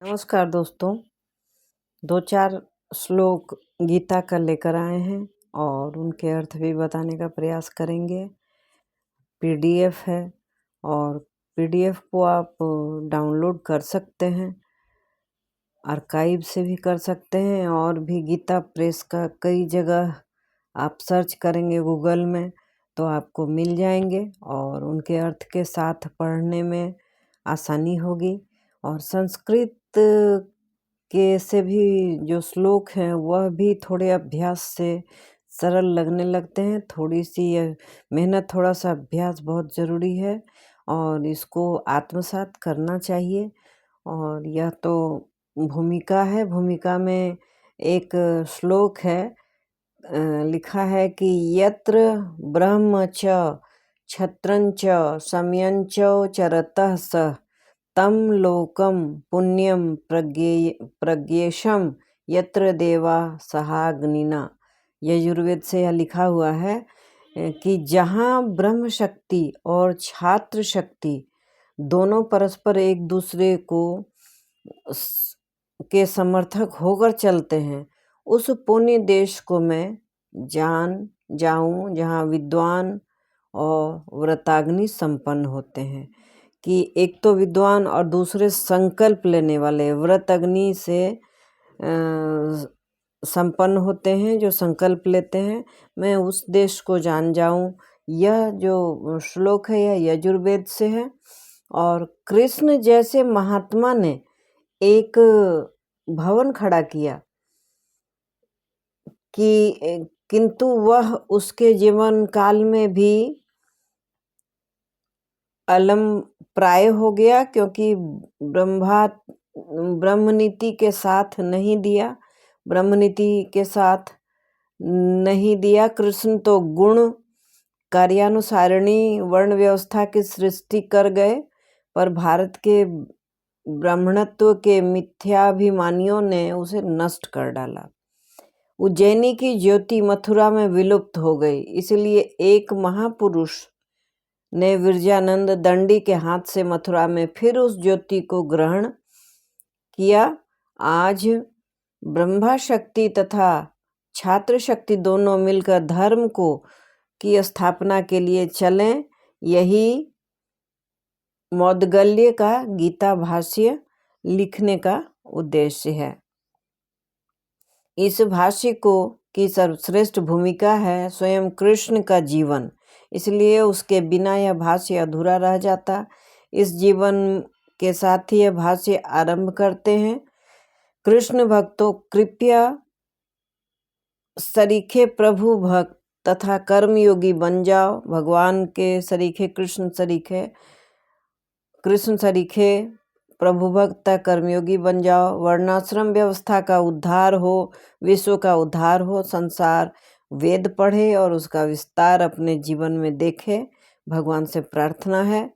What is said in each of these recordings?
नमस्कार दोस्तों। 2-4 श्लोक गीता का लेकर आए हैं और उनके अर्थ भी बताने का प्रयास करेंगे। पीडीएफ है और पीडीएफ को आप डाउनलोड कर सकते हैं, आर्काइव से भी कर सकते हैं और भी गीता प्रेस का कई जगह आप सर्च करेंगे गूगल में तो आपको मिल जाएंगे और उनके अर्थ के साथ पढ़ने में आसानी होगी। और संस्कृत के से भी जो श्लोक हैं वह भी थोड़े अभ्यास से सरल लगने लगते हैं। थोड़ी सी मेहनत, थोड़ा सा अभ्यास बहुत ज़रूरी है और इसको आत्मसात करना चाहिए। और यह तो भूमिका है, भूमिका में एक श्लोक है, लिखा है कि यत्र ब्रह्म च क्षत्रं च समयं च चरतः सः तम लोकम पुण्यम प्रज्ञेशम यत्र देवा सहाग्निना। यजुर्वेद से यह लिखा हुआ है कि जहाँ ब्रह्म शक्ति और छात्र शक्ति दोनों परस्पर एक दूसरे को के समर्थक होकर चलते हैं, उस पुण्य देश को मैं जाऊं जहाँ विद्वान और व्रताग्नि संपन्न होते हैं। कि एक तो विद्वान और दूसरे संकल्प लेने वाले व्रत अग्नि से संपन्न होते हैं, जो संकल्प लेते हैं, मैं उस देश को जान जाऊं। यह जो श्लोक है यह यजुर्वेद से है और कृष्ण जैसे महात्मा ने एक भवन खड़ा किया कि किंतु वह उसके जीवन काल में भी अलम प्राय हो गया, क्योंकि ब्रह्मनीति के साथ नहीं दिया, ब्रह्मनीति के साथ नहीं दिया। कृष्ण तो गुण कार्यानुसारिणी वर्ण व्यवस्था की सृष्टि कर गए, पर भारत के ब्राह्मणत्व के मिथ्याभिमानियों ने उसे नष्ट कर डाला। उज्जैनी की ज्योति मथुरा में विलुप्त हो गई, इसलिए एक महापुरुष ने विरजानंद दंडी के हाथ से मथुरा में फिर उस ज्योति को ग्रहण किया। आज ब्रह्मा शक्ति तथा छात्र शक्ति दोनों मिलकर धर्म को की स्थापना के लिए चलें। यही मौदगल्य का गीता भाष्य लिखने का उद्देश्य है। इस भाष्य को की सर्वश्रेष्ठ भूमिका है स्वयं कृष्ण का जीवन, इसलिए उसके बिना यह भाष्य अधूरा रह जाता। इस जीवन के साथ ही यह भाष्य आरंभ करते हैं। कृष्ण भक्तों, कृपया सरीखे प्रभु भक्त तथा कर्मयोगी बन जाओ। भगवान के सरीखे कृष्ण सरीखे प्रभु भक्त कर्मयोगी बन जाओ। वर्णाश्रम व्यवस्था का उद्धार हो, विश्व का उद्धार हो। संसार वेद पढ़े और उसका विस्तार अपने जीवन में देखे, भगवान से प्रार्थना है।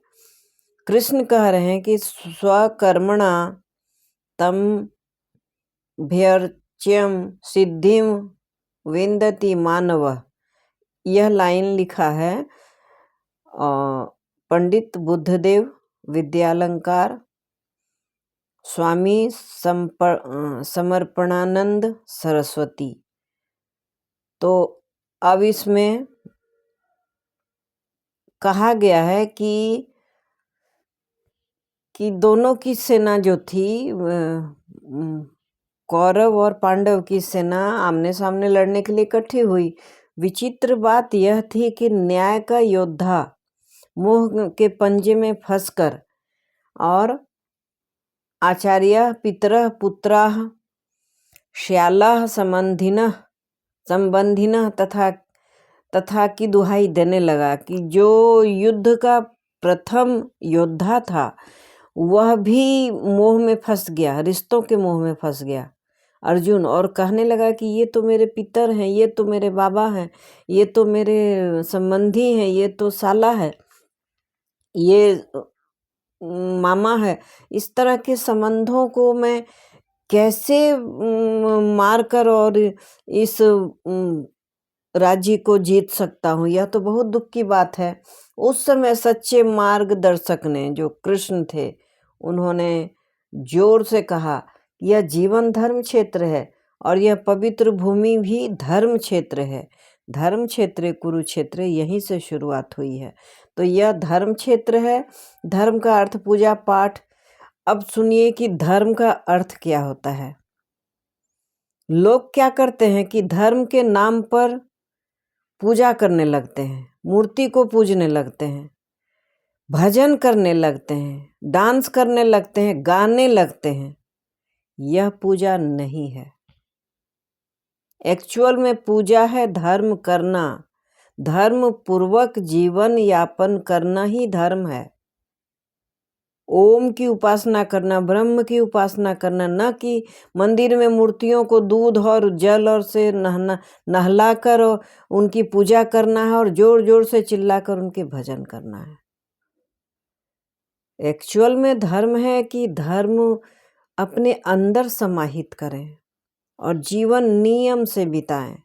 कृष्ण कह रहे हैं कि स्वकर्मणा तम भैर्च्यम सिद्धिम विन्दति मानव। यह लाइन लिखा है पंडित बुद्धदेव विद्यालंकार स्वामी समर्पणानंद सरस्वती। तो अब इसमें कहा गया है कि दोनों की सेना जो थी, कौरव और पांडव की सेना आमने सामने लड़ने के लिए इकट्ठी हुई। विचित्र बात यह थी कि न्याय का योद्धा मोह के पंजे में फंसकर और आचार्य पितरः पुत्राः श्यालाः संबंधिनः तथा की दुहाई देने लगा कि जो युद्ध का प्रथम योद्धा था वह भी मोह में फंस गया, रिश्तों के मोह में फंस गया अर्जुन, और कहने लगा कि ये तो मेरे पितर हैं, ये तो मेरे बाबा हैं, ये तो मेरे संबंधी हैं, ये तो साला है, ये मामा है। इस तरह के संबंधों को मैं कैसे मारकर और इस राज्य को जीत सकता हूँ? यह तो बहुत दुख की बात है। उस समय सच्चे मार्गदर्शक ने, जो कृष्ण थे, उन्होंने जोर से कहा, यह जीवन धर्म क्षेत्र है और यह पवित्र भूमि भी धर्म क्षेत्र है। धर्म क्षेत्र कुरुक्षेत्र, यहीं से शुरुआत हुई है। तो यह धर्म क्षेत्र है। धर्म का अर्थ पूजा पाठ। अब सुनिए कि धर्म का अर्थ क्या होता है। लोग क्या करते हैं कि धर्म के नाम पर पूजा करने लगते हैं, मूर्ति को पूजने लगते हैं, भजन करने लगते हैं, डांस करने लगते हैं, गाने लगते हैं। यह पूजा नहीं है। एक्चुअल में पूजा है धर्म करना। धर्म पूर्वक जीवन यापन करना ही धर्म है। ओम की उपासना करना, ब्रह्म की उपासना करना, न कि मंदिर में मूर्तियों को दूध और जल और से नहलाकर उनकी पूजा करना है और जोर जोर से चिल्लाकर उनके भजन करना है। एक्चुअल में धर्म है कि धर्म अपने अंदर समाहित करें और जीवन नियम से बिताएं,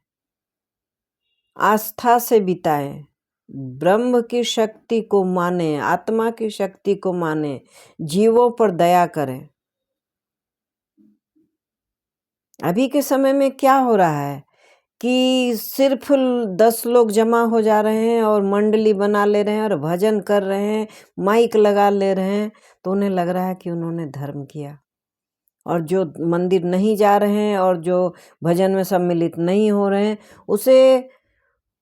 आस्था से बिताएं, ब्रह्म की शक्ति को माने, आत्मा की शक्ति को माने, जीवों पर दया करें। अभी के समय में क्या हो रहा है कि सिर्फ 10 लोग जमा हो जा रहे हैं और मंडली बना ले रहे हैं और भजन कर रहे हैं, माइक लगा ले रहे हैं, तो उन्हें लग रहा है कि उन्होंने धर्म किया। और जो मंदिर नहीं जा रहे हैं और जो भजन में सम्मिलित नहीं हो रहे हैं, उसे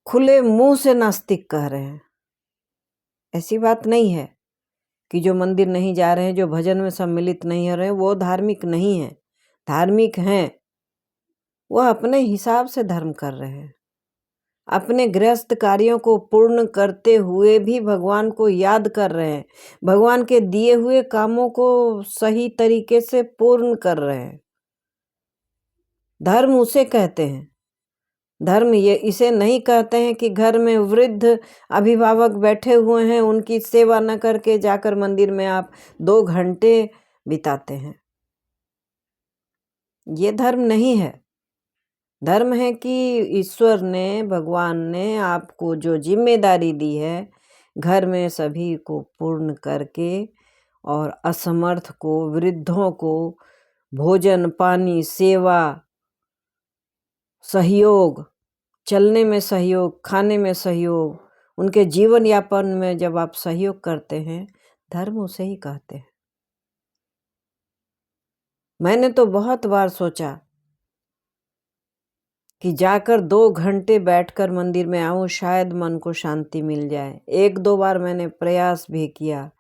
खुले मुंह से नास्तिक कह रहे हैं। ऐसी बात नहीं है कि जो मंदिर नहीं जा रहे हैं, जो भजन में सम्मिलित नहीं हो रहे हैं, वो धार्मिक नहीं है। धार्मिक हैं, वह अपने हिसाब से धर्म कर रहे हैं। अपने गृहस्थ कार्यों को पूर्ण करते हुए भी भगवान को याद कर रहे हैं, भगवान के दिए हुए कामों को सही तरीके से पूर्ण कर रहे हैं। धर्म उसे कहते हैं। धर्म ये इसे नहीं कहते हैं कि घर में वृद्ध अभिभावक बैठे हुए हैं, उनकी सेवा न करके जाकर मंदिर में आप 2 घंटे बिताते हैं। ये धर्म नहीं है। धर्म है कि ईश्वर ने, भगवान ने आपको जो जिम्मेदारी दी है, घर में सभी को पूर्ण करके और असमर्थ को, वृद्धों को भोजन पानी, सेवा, सहयोग, चलने में सहयोग, खाने में सहयोग, उनके जीवन यापन में जब आप सहयोग करते हैं, धर्म उसे ही कहते हैं। मैंने तो बहुत बार सोचा कि जाकर 2 घंटे बैठकर मंदिर में आऊं, शायद मन को शांति मिल जाए। 1-2 बार मैंने प्रयास भी किया,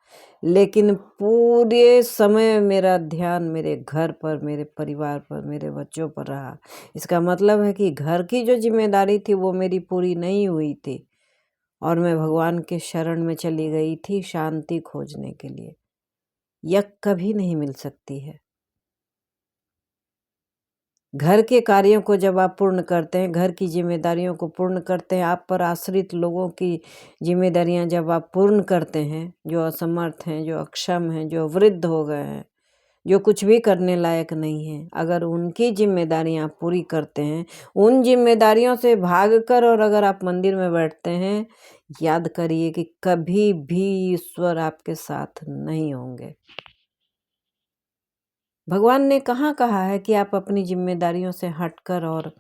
लेकिन पूरे समय मेरा ध्यान मेरे घर पर, मेरे परिवार पर, मेरे बच्चों पर रहा। इसका मतलब है कि घर की जो जिम्मेदारी थी वो मेरी पूरी नहीं हुई थी और मैं भगवान के शरण में चली गई थी शांति खोजने के लिए। यह कभी नहीं मिल सकती है। घर के कार्यों को जब आप पूर्ण करते हैं, घर की जिम्मेदारियों को पूर्ण करते हैं, आप पर आश्रित लोगों की जिम्मेदारियां जब आप पूर्ण करते हैं, जो असमर्थ हैं, जो अक्षम हैं, जो वृद्ध हो गए हैं, जो कुछ भी करने लायक नहीं है, अगर उनकी जिम्मेदारियां पूरी करते हैं, उन जिम्मेदारियों से भागकर और अगर आप मंदिर में बैठते हैं, याद करिए कि कभी भी ईश्वर आपके साथ नहीं होंगे। भगवान ने कहाँ कहा है कि आप अपनी जिम्मेदारियों से हटकर और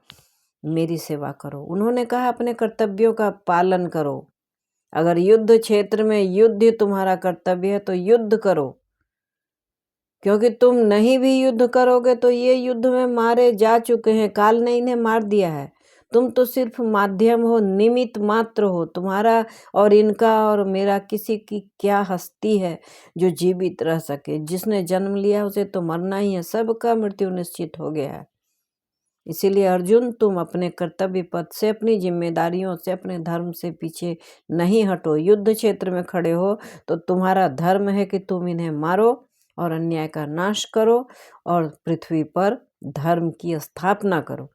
मेरी सेवा करो। उन्होंने कहा अपने कर्तव्यों का पालन करो। अगर युद्ध क्षेत्र में युद्ध तुम्हारा कर्तव्य है तो युद्ध करो, क्योंकि तुम नहीं भी युद्ध करोगे तो ये युद्ध में मारे जा चुके हैं, काल ने इन्हें मार दिया है। तुम तो सिर्फ माध्यम हो, निमित्त मात्र हो। तुम्हारा और इनका और मेरा किसी की क्या हस्ती है जो जीवित रह सके। जिसने जन्म लिया उसे तो मरना ही है, सबका मृत्यु निश्चित हो गया है। इसीलिए अर्जुन, तुम अपने कर्तव्य पथ से, अपनी जिम्मेदारियों से, अपने धर्म से पीछे नहीं हटो। युद्ध क्षेत्र में खड़े हो तो तुम्हारा धर्म है कि तुम इन्हें मारो और अन्याय का नाश करो और पृथ्वी पर धर्म की स्थापना करो।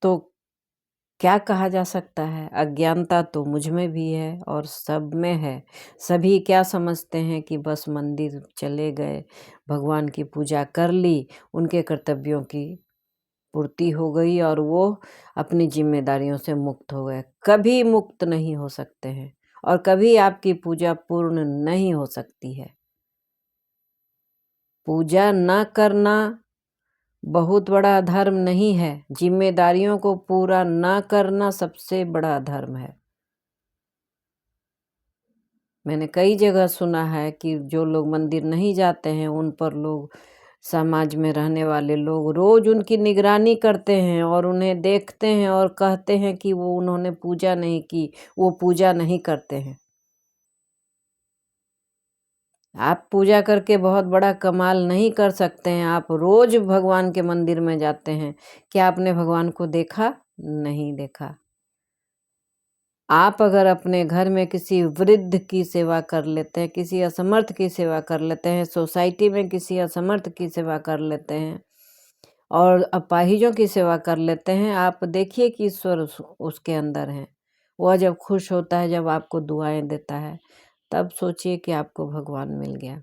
तो क्या कहा जा सकता है? अज्ञानता तो मुझ में भी है और सब में है। सभी क्या समझते हैं कि बस मंदिर चले गए, भगवान की पूजा कर ली, उनके कर्तव्यों की पूर्ति हो गई और वो अपनी जिम्मेदारियों से मुक्त हो गए। कभी मुक्त नहीं हो सकते हैं और कभी आपकी पूजा पूर्ण नहीं हो सकती है। पूजा न करना बहुत बड़ा धर्म नहीं है, जिम्मेदारियों को पूरा न करना सबसे बड़ा धर्म है। मैंने कई जगह सुना है कि जो लोग मंदिर नहीं जाते हैं उन पर लोग, समाज में रहने वाले लोग रोज उनकी निगरानी करते हैं और उन्हें देखते हैं और कहते हैं कि वो उन्होंने पूजा नहीं की, वो पूजा नहीं करते हैं। आप पूजा करके बहुत बड़ा कमाल नहीं कर सकते हैं। आप रोज भगवान के मंदिर में जाते हैं, क्या आपने भगवान को देखा? नहीं देखा। आप अगर अपने घर में किसी वृद्ध की सेवा कर लेते हैं, किसी असमर्थ की सेवा कर लेते हैं, सोसाइटी में किसी असमर्थ की सेवा कर लेते हैं और अपाहिजों की सेवा कर लेते हैं, आप देखिए कि ईश्वर उसके अंदर हैं। वह जब खुश होता है, जब आपको दुआएं देता है, तब सोचिए कि आपको भगवान मिल गया।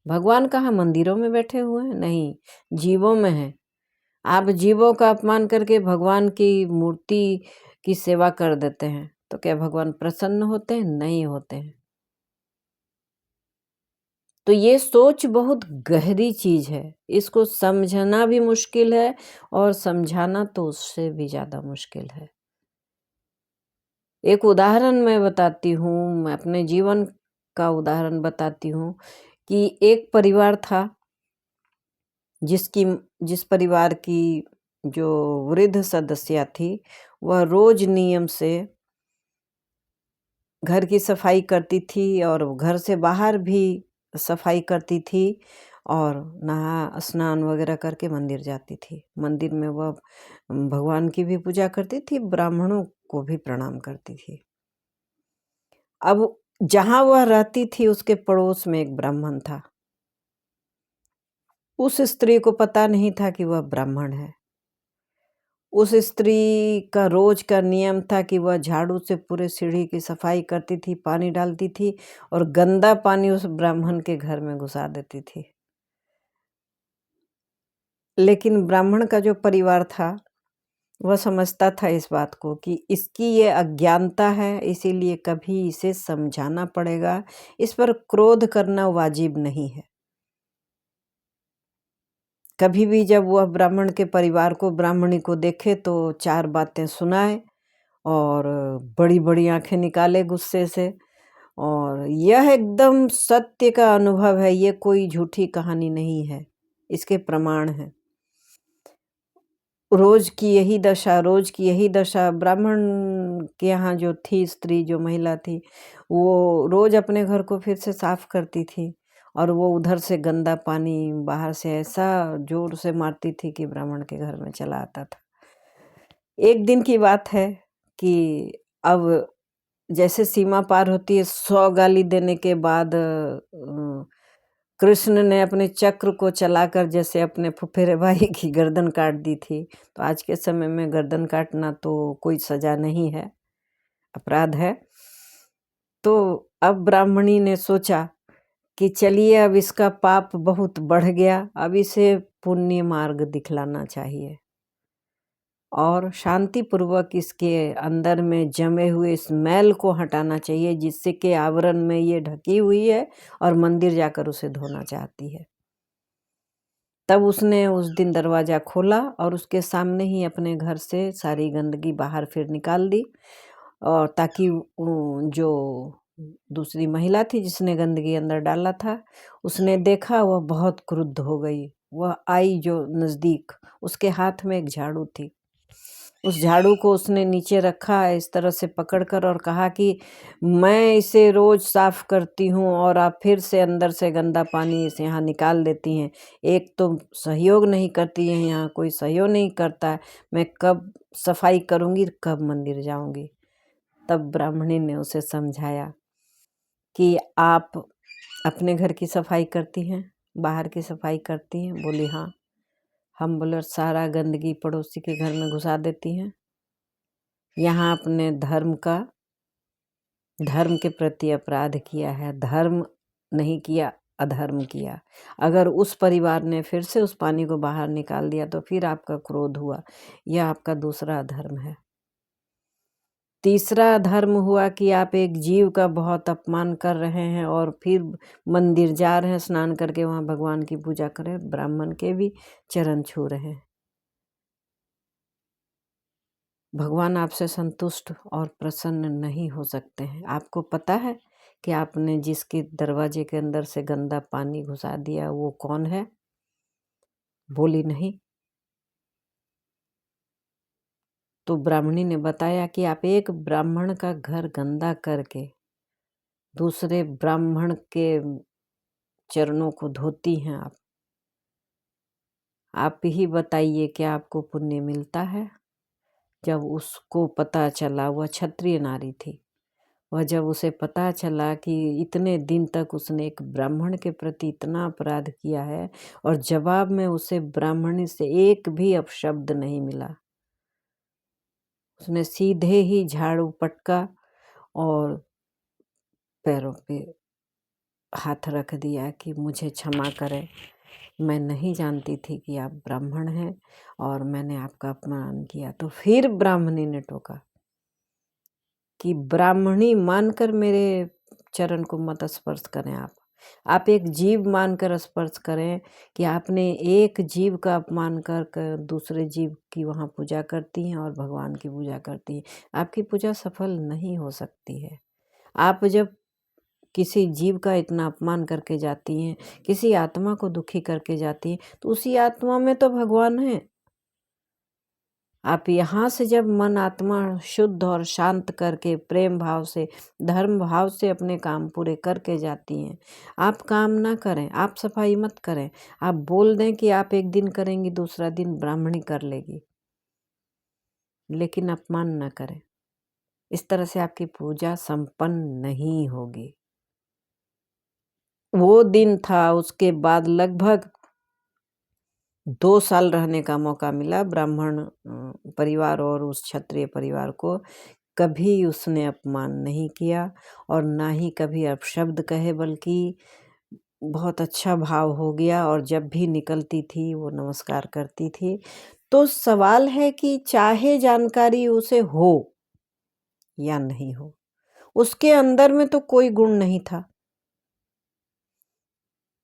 भगवान कहाँ मंदिरों में बैठे हुए हैं? नहीं, जीवों में हैं। आप जीवों का अपमान करके भगवान की मूर्ति की सेवा कर देते हैं, तो क्या भगवान प्रसन्न होते हैं? नहीं होते हैं। तो ये सोच बहुत गहरी चीज है, इसको समझना भी मुश्किल है और समझाना तो उससे भी ज्यादा मुश्किल है। एक उदाहरण मैं बताती हूँ, मैं अपने जीवन का उदाहरण बताती हूँ कि एक परिवार था जिस परिवार की जो वृद्ध सदस्य थी, वह रोज नियम से घर की सफाई करती थी और घर से बाहर भी सफाई करती थी और नहा स्नान वगैरह करके मंदिर जाती थी। मंदिर में वह भगवान की भी पूजा करती थी, ब्राह्मणों को भी प्रणाम करती थी। अब जहाँ वह रहती थी उसके पड़ोस में एक ब्राह्मण था। उस स्त्री को पता नहीं था कि वह ब्राह्मण है। उस स्त्री का रोज का नियम था कि वह झाड़ू से पूरे सीढ़ी की सफाई करती थी, पानी डालती थी और गंदा पानी उस ब्राह्मण के घर में घुसा देती थी। लेकिन ब्राह्मण का जो परिवार था, वह समझता था इस बात को कि इसकी ये अज्ञानता है, इसीलिए कभी इसे समझाना पड़ेगा, इस पर क्रोध करना वाजिब नहीं है। कभी भी जब वह ब्राह्मण के परिवार को, ब्राह्मणी को देखे तो 4 बातें सुनाए और बड़ी-बड़ी आँखें निकाले गुस्से से। और यह एकदम सत्य का अनुभव है, ये कोई झूठी कहानी नहीं है, इसके प्रमाण हैं। रोज की यही दशा ब्राह्मण के यहाँ जो थी स्त्री, जो महिला थी, वो रोज अपने घर को फिर से साफ करती थी और वो उधर से गंदा पानी बाहर से ऐसा जोर से मारती थी कि ब्राह्मण के घर में चला आता था। एक दिन की बात है कि अब जैसे सीमा पार होती है, 100 गाली देने के बाद कृष्ण ने अपने चक्र को चलाकर जैसे अपने फुफेरे भाई की गर्दन काट दी थी। तो आज के समय में गर्दन काटना तो कोई सजा नहीं है, अपराध है। तो अब ब्राह्मणी ने सोचा कि चलिए अब इसका पाप बहुत बढ़ गया, अब इसे पुण्य मार्ग दिखलाना चाहिए और शांतिपूर्वक इसके अंदर में जमे हुए इस मैल को हटाना चाहिए, जिससे कि आवरण में ये ढकी हुई है और मंदिर जाकर उसे धोना चाहती है। तब उसने उस दिन दरवाज़ा खोला और उसके सामने ही अपने घर से सारी गंदगी बाहर फिर निकाल दी और ताकि जो दूसरी महिला थी जिसने गंदगी अंदर डाला था, उसने देखा, वह बहुत क्रुद्ध हो गई। वह आई जो नज़दीक, उसके हाथ में एक झाड़ू थी। उस झाड़ू को उसने नीचे रखा इस तरह से पकड़कर और कहा कि मैं इसे रोज साफ करती हूँ और आप फिर से अंदर से गंदा पानी इसे यहाँ निकाल देती हैं। एक तो सहयोग नहीं करती हैं, यहाँ कोई सहयोग नहीं करता है, मैं कब सफाई करूँगी, कब मंदिर जाऊँगी। तब ब्राह्मणी ने उसे समझाया कि आप अपने घर की सफाई करती हैं, बाहर की सफाई करती हैं? बोली हाँ। हम बोले सारा गंदगी पड़ोसी के घर में घुसा देती हैं। यहाँ अपने धर्म के प्रति अपराध किया है, धर्म नहीं किया, अधर्म किया। अगर उस परिवार ने फिर से उस पानी को बाहर निकाल दिया तो फिर आपका क्रोध हुआ, यह आपका दूसरा अधर्म है। तीसरा धर्म हुआ कि आप एक जीव का बहुत अपमान कर रहे हैं और फिर मंदिर जा रहे हैं, स्नान करके वहाँ भगवान की पूजा करें, ब्राह्मण के भी चरण छू रहे हैं। भगवान आपसे संतुष्ट और प्रसन्न नहीं हो सकते हैं। आपको पता है कि आपने जिसके दरवाजे के अंदर से गंदा पानी घुसा दिया वो कौन है? बोली नहीं। तो ब्राह्मणी ने बताया कि आप एक ब्राह्मण का घर गंदा करके दूसरे ब्राह्मण के चरणों को धोती हैं आप। आप ही बताइए क्या आपको पुण्य मिलता है? जब उसको पता चला, वह क्षत्रिय नारी थी, वह जब उसे पता चला कि इतने दिन तक उसने एक ब्राह्मण के प्रति इतना अपराध किया है और जवाब में उसे ब्राह्मणी से एक भी अपशब्द नहीं मिला, उसने सीधे ही झाड़ू पटका और पैरों पे हाथ रख दिया कि मुझे क्षमा करें, मैं नहीं जानती थी कि आप ब्राह्मण हैं और मैंने आपका अपमान किया। तो फिर ब्राह्मणी ने टोका कि ब्राह्मणी मानकर मेरे चरण को मत स्पर्श करें। आप एक जीव मानकर स्पर्श करें कि आपने एक जीव का अपमान कर दूसरे जीव की वहाँ पूजा करती हैं और भगवान की पूजा करती हैं। आपकी पूजा सफल नहीं हो सकती है। आप जब किसी जीव का इतना अपमान करके जाती हैं, किसी आत्मा को दुखी करके जाती हैं, तो उसी आत्मा में तो भगवान है। आप यहाँ से जब मन आत्मा शुद्ध और शांत करके प्रेम भाव से, धर्म भाव से अपने काम पूरे करके जाती हैं, आप काम ना करें, आप सफाई मत करें, आप बोल दें कि आप एक दिन करेंगी, दूसरा दिन ब्राह्मणी कर लेगी, लेकिन अपमान ना करें। इस तरह से आपकी पूजा संपन्न नहीं होगी। वो दिन था, उसके बाद लगभग 2 साल रहने का मौका मिला ब्राह्मण परिवार और उस क्षत्रिय परिवार को। कभी उसने अपमान नहीं किया और ना ही कभी अपशब्द कहे, बल्कि बहुत अच्छा भाव हो गया और जब भी निकलती थी वो नमस्कार करती थी। तो सवाल है कि चाहे जानकारी उसे हो या नहीं हो, उसके अंदर में तो कोई गुण नहीं था।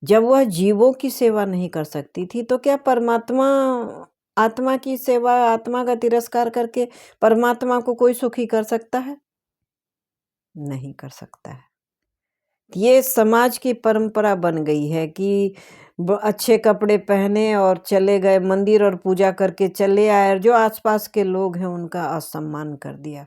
जब वह जीवों की सेवा नहीं कर सकती थी तो क्या परमात्मा आत्मा की सेवा, आत्मा का तिरस्कार करके परमात्मा को कोई सुखी कर सकता है? नहीं कर सकता है। ये समाज की परंपरा बन गई है कि अच्छे कपड़े पहने और चले गए मंदिर और पूजा करके चले आए और जो आसपास के लोग हैं उनका असम्मान कर दिया,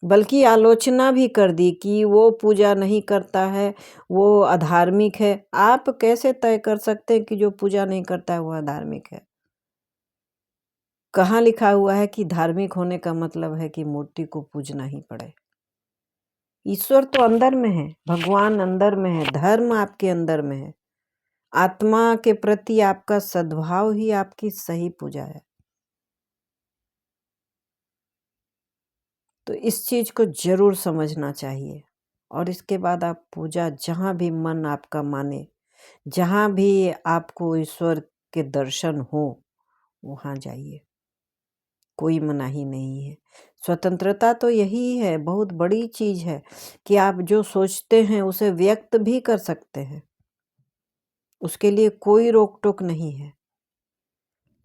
बल्कि आलोचना भी कर दी कि वो पूजा नहीं करता है, वो अधार्मिक है। आप कैसे तय कर सकते हैं कि जो पूजा नहीं करता है वो अधार्मिक है? कहाँ लिखा हुआ है कि धार्मिक होने का मतलब है कि मूर्ति को पूजना ही पड़े? ईश्वर तो अंदर में है, भगवान अंदर में है, धर्म आपके अंदर में है। आत्मा के प्रति आपका सद्भाव ही आपकी सही पूजा है। तो इस चीज को जरूर समझना चाहिए और इसके बाद आप पूजा जहाँ भी मन आपका माने, जहाँ भी आपको ईश्वर के दर्शन हो, वहाँ जाइए, कोई मनाही नहीं है। स्वतंत्रता तो यही है, बहुत बड़ी चीज है कि आप जो सोचते हैं उसे व्यक्त भी कर सकते हैं, उसके लिए कोई रोक टोक नहीं है।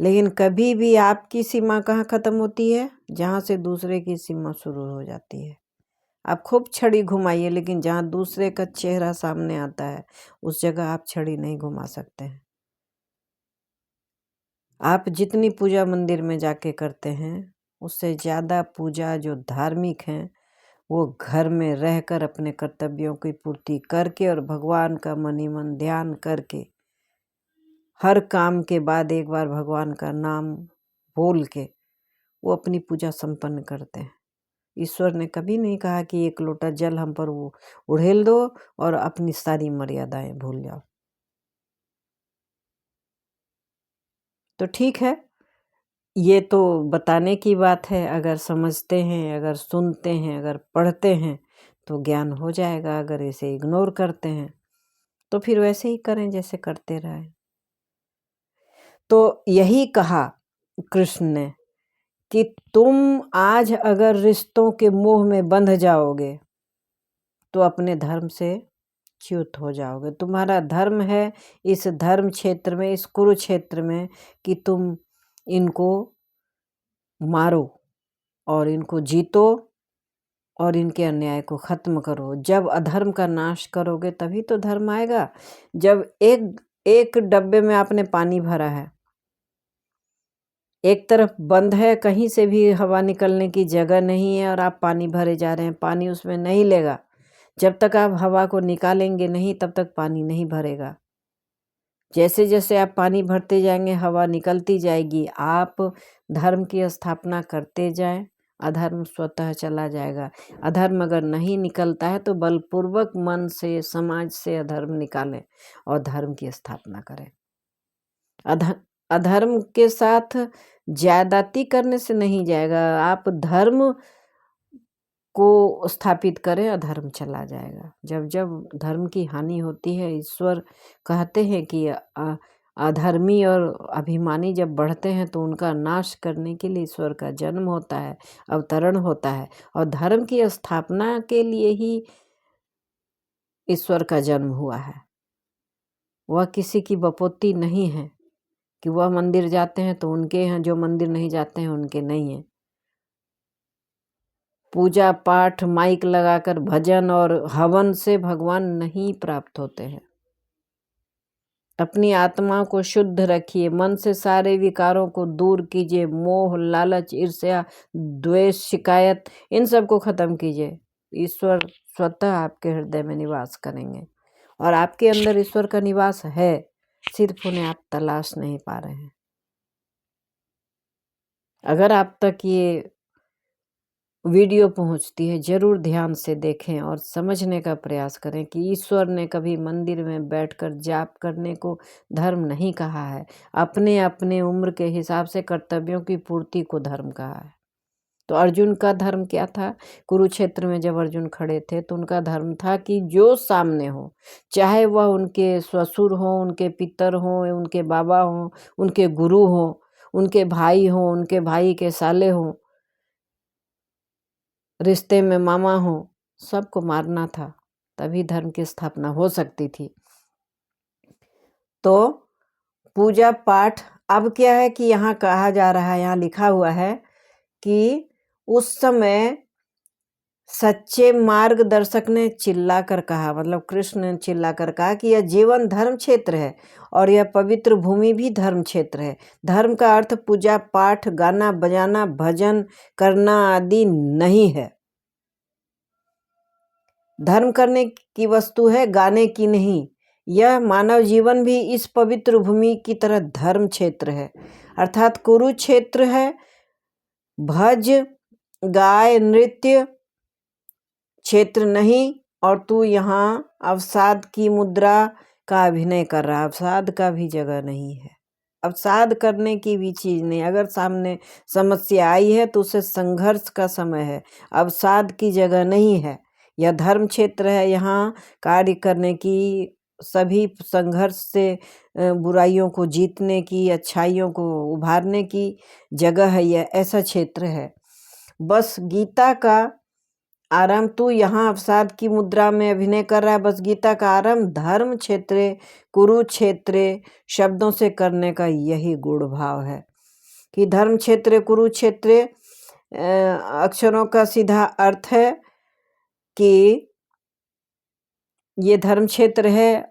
लेकिन कभी भी आपकी सीमा कहाँ खत्म होती है? जहाँ से दूसरे की सीमा शुरू हो जाती है। आप खूब छड़ी घुमाइए, लेकिन जहाँ दूसरे का चेहरा सामने आता है उस जगह आप छड़ी नहीं घुमा सकते हैं। आप जितनी पूजा मंदिर में जाके करते हैं, उससे ज़्यादा पूजा जो धार्मिक हैं वो घर में रहकर अपने कर्तव्यों की पूर्ति करके और भगवान का मन ही मन ध्यान करके, हर काम के बाद एक बार भगवान का नाम बोल के वो अपनी पूजा संपन्न करते हैं। ईश्वर ने कभी नहीं कहा कि एक लोटा जल हम पर वो उड़ेल दो और अपनी सारी मर्यादाएं भूल जाओ। तो ठीक है, ये तो बताने की बात है। अगर समझते हैं, अगर सुनते हैं, अगर पढ़ते हैं तो ज्ञान हो जाएगा। अगर इसे इग्नोर करते हैं तो फिर वैसे ही करें जैसे करते रहे। तो यही कहा कृष्ण ने कि तुम आज अगर रिश्तों के मोह में बंध जाओगे तो अपने धर्म से च्युत हो जाओगे। तुम्हारा धर्म है इस धर्म क्षेत्र में, इस कुरुक्षेत्र में, कि तुम इनको मारो और इनको जीतो और इनके अन्याय को खत्म करो। जब अधर्म का नाश करोगे तभी तो धर्म आएगा। जब एक डब्बे में आपने पानी भरा है, एक तरफ बंद है, कहीं से भी हवा निकलने की जगह नहीं है और आप पानी भरे जा रहे हैं, पानी उसमें नहीं लेगा। जब तक आप हवा को निकालेंगे नहीं तब तक पानी नहीं भरेगा। जैसे जैसे आप पानी भरते जाएंगे हवा निकलती जाएगी। आप धर्म की स्थापना करते जाएं, अधर्म स्वतः चला जाएगा। अधर्म अगर नहीं निकलता है तो बलपूर्वक मन से, समाज से अधर्म निकालें और धर्म की स्थापना करें। अधर्म के साथ ज्यादती करने से नहीं जाएगा। आप धर्म को स्थापित करें, अधर्म चला जाएगा। जब जब धर्म की हानि होती है, ईश्वर कहते हैं कि अधर्मी और अभिमानी जब बढ़ते हैं तो उनका नाश करने के लिए ईश्वर का जन्म होता है, अवतरण होता है। और धर्म की स्थापना के लिए ही ईश्वर का जन्म हुआ है। वह किसी की बपोती नहीं है कि वह मंदिर जाते हैं तो उनके हैं, जो मंदिर नहीं जाते हैं उनके नहीं हैं। पूजा पाठ माइक लगाकर भजन और हवन से भगवान नहीं प्राप्त होते हैं। अपनी आत्मा को शुद्ध रखिए, मन से सारे विकारों को दूर कीजिए। मोह, लालच, ईर्ष्या, द्वेष, शिकायत, इन सब को खत्म कीजिए। ईश्वर स्वतः आपके हृदय में निवास करेंगे और आपके अंदर ईश्वर का निवास है, सिर्फ उन्हें आप तलाश नहीं पा रहे हैं। अगर आप तक ये वीडियो पहुंचती है, जरूर ध्यान से देखें और समझने का प्रयास करें कि ईश्वर ने कभी मंदिर में बैठकर जाप करने को धर्म नहीं कहा है। अपने अपने उम्र के हिसाब से कर्तव्यों की पूर्ति को धर्म कहा है। तो अर्जुन का धर्म क्या था? कुरुक्षेत्र में जब अर्जुन खड़े थे तो उनका धर्म था कि जो सामने हो, चाहे वह उनके ससुर हो, उनके पितर हो, उनके बाबा हो, उनके गुरु हो, उनके भाई हो, उनके भाई के साले हो, रिश्ते में मामा हो, सबको मारना था, तभी धर्म की स्थापना हो सकती थी। तो पूजा पाठ अब क्या है कि यहाँ कहा जा रहा है, यहाँ लिखा हुआ है कि उस समय सच्चे मार्गदर्शक ने चिल्लाकर कहा, मतलब कृष्ण ने चिल्लाकर कहा कि यह जीवन धर्म क्षेत्र है और यह पवित्र भूमि भी धर्म क्षेत्र है। धर्म का अर्थ पूजा पाठ, गाना बजाना, भजन करना आदि नहीं है। धर्म करने की वस्तु है, गाने की नहीं। यह मानव जीवन भी इस पवित्र भूमि की तरह धर्म क्षेत्र है, अर्थात कुरुक्षेत्र है। भज गाय नृत्य क्षेत्र नहीं। और तू यहाँ अवसाद की मुद्रा का अभिनय कर रहा, अवसाद का भी जगह नहीं है, अवसाद करने की भी चीज नहीं। अगर सामने समस्या आई है तो उसे संघर्ष का समय है, अवसाद की जगह नहीं है। यह धर्म क्षेत्र है, यहाँ कार्य करने की, सभी संघर्ष से बुराइयों को जीतने की, अच्छाइयों को उभारने की जगह है। यह ऐसा क्षेत्र है। बस गीता का आरंभ, तू यहाँ अवसाद की मुद्रा में अभिनय कर रहा है, बस गीता का आरंभ धर्म क्षेत्र, कुरुक्षेत्र शब्दों से करने का यही गुण भाव है कि धर्म क्षेत्र, कुरुक्षेत्र अक्षरों का सीधा अर्थ है कि ये धर्म क्षेत्र है